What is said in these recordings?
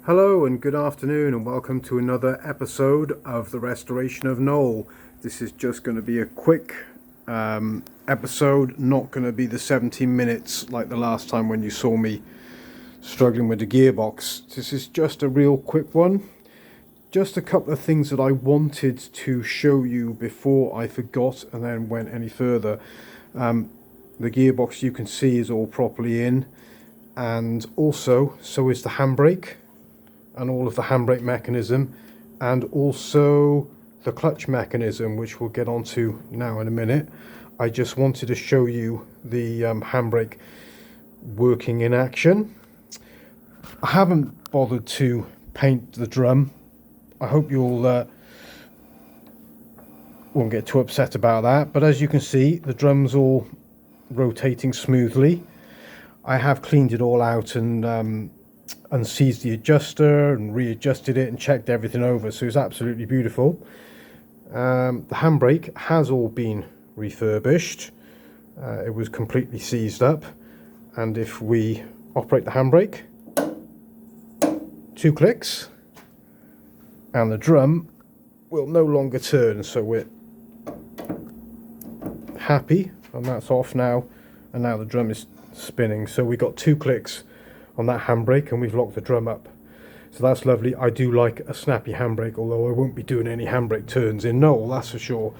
Hello and good afternoon and welcome to another episode of the restoration of Noel. This is just going to be a quick episode, not going to be the 17 minutes like the last time when you saw me struggling with the gearbox. This is just a real quick one. Just a couple of things that I wanted to show you before I forgot and then went any further. The gearbox, you can see, is all properly in, and also so is the handbrake and all of the handbrake mechanism, and also the clutch mechanism, which we'll get onto now in a minute. I just wanted to show you the handbrake working in action. I haven't bothered to paint the drum. I hope you'll won't get too upset about that, but as you can see, the drum's all rotating smoothly. I have cleaned it all out and unseized the adjuster and readjusted it and checked everything over, so it's absolutely beautiful. The handbrake has all been refurbished. It was completely seized up, and if we operate the handbrake, 2 clicks and the drum will no longer turn, so we're happy, and that's off now, and now the drum is spinning. So we got 2 clicks on that handbrake and we've locked the drum up, so that's lovely. I do like a snappy handbrake, although I won't be doing any handbrake turns in Noel, that's for sure.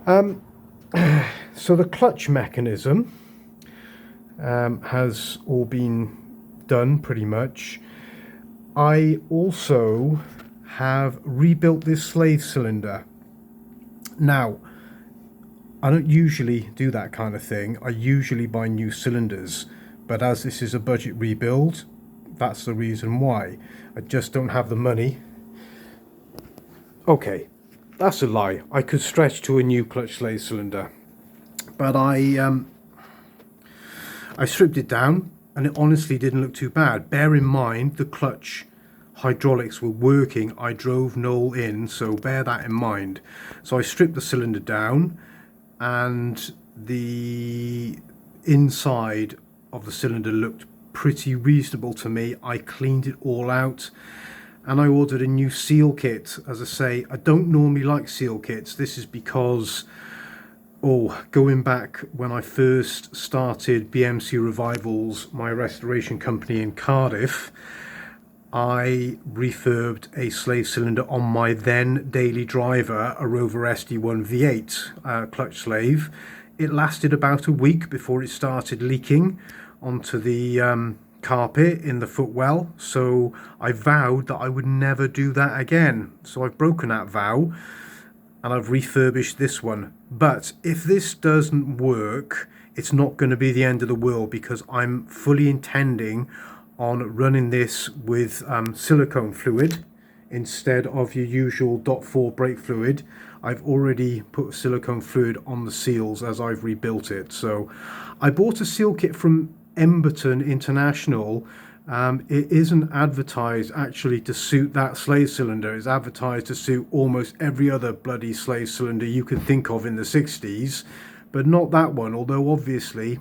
So the clutch mechanism has all been done pretty much. I also have rebuilt this slave cylinder. Now, I don't usually do that kind of thing. I usually buy new cylinders, but as this is a budget rebuild, that's the reason why. I just don't have the money. Okay, that's a lie. I could stretch to a new clutch slave cylinder, but I stripped it down and it honestly didn't look too bad. Bear in mind the clutch hydraulics were working. I drove Noel in, so bear that in mind. So I stripped the cylinder down, and the inside of the cylinder looked pretty reasonable to me. I cleaned it all out and I ordered a new seal kit. As I say, I don't normally like seal kits. This is because, going back when I first started BMC Revivals, my restoration company in Cardiff, I refurbed a slave cylinder on my then daily driver, a Rover SD1 V8 clutch slave. It lasted about a week before it started leaking onto the carpet in the footwell, so I vowed that I would never do that again. So I've broken that vow and I've refurbished this one. But if this doesn't work, it's not going to be the end of the world, because I'm fully intending on running this with silicone fluid instead of your usual .4 brake fluid. I've already put silicone fluid on the seals as I've rebuilt it. So I bought a seal kit from Emberton International. It isn't advertised actually to suit that slave cylinder. It's advertised to suit almost every other bloody slave cylinder you can think of in the 60s, but not that one, although obviously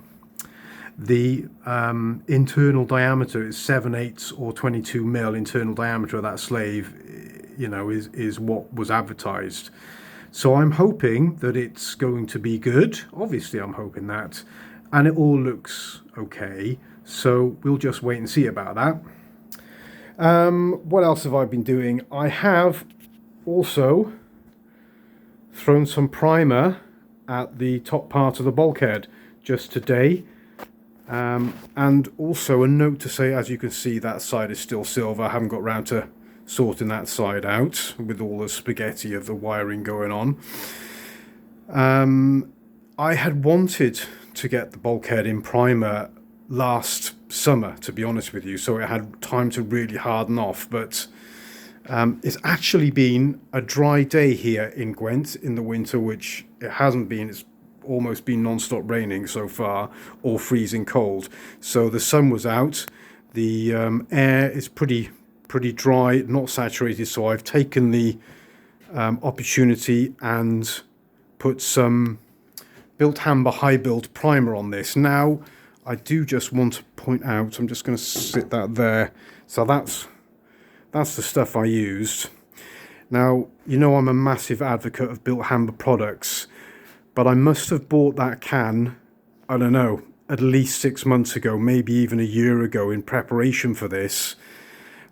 the internal diameter is 7/8 or 22 mil internal diameter of that slave, you know, is what was advertised. So I'm hoping that it's going to be good. Obviously I'm hoping that, and it all looks okay, so we'll just wait and see about that. What else have I been doing? I have also thrown some primer at the top part of the bulkhead just today. And also a note to say, as you can see, that side is still silver. I haven't got round to sorting that side out with all the spaghetti of the wiring going on. I had wanted to get the bulkhead in primer last summer, to be honest with you, so it had time to really harden off, but it's actually been a dry day here in Gwent in the winter, which it hasn't been. It's almost been non-stop raining so far, or freezing cold. So the sun was out, the air is pretty dry, not saturated, so I've taken the opportunity and put some Built Hamber high build primer on this. Now I do just want to point out, I'm just going to sit that there, so that's That's the stuff I used. Now, you know I'm a massive advocate of built hammer products, but I must have bought that can, I don't know, at least 6 months ago, maybe even a year ago, in preparation for this.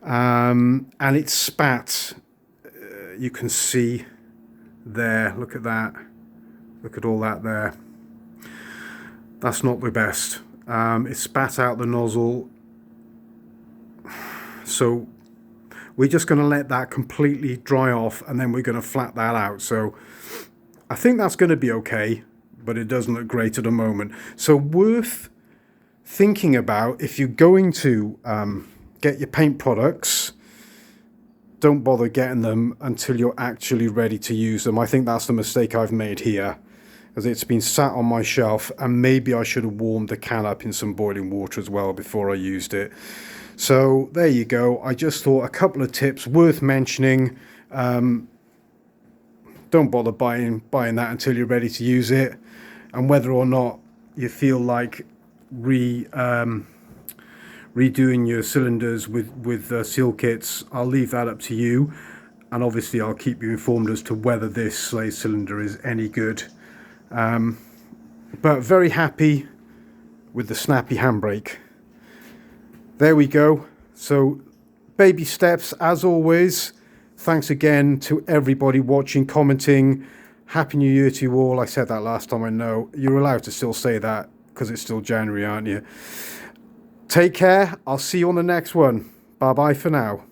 And it spat. You can see there, look at that. Look at all that there. That's not the best. It spat out the nozzle. So we're just going to let that completely dry off, and then we're going to flat that out. So I think that's going to be okay, but it doesn't look great at the moment. So worth thinking about if you're going to get your paint products. Don't bother getting them until you're actually ready to use them. I think that's the mistake I've made here, as it's been sat on my shelf, and maybe I should have warmed the can up in some boiling water as well before I used it. So there you go. I just thought a couple of tips worth mentioning. Don't bother buying that until you're ready to use it, and whether or not you feel like redoing your cylinders with seal kits, I'll leave that up to you, and obviously I'll keep you informed as to whether this Slade cylinder is any good. But very happy with the snappy handbrake. There we go. So baby steps as always. Thanks again to everybody watching, commenting. Happy New Year to you all. I said that last time, I know. You're allowed to still say that because it's still January, aren't you? Take care. I'll see you on the next one. Bye bye for now.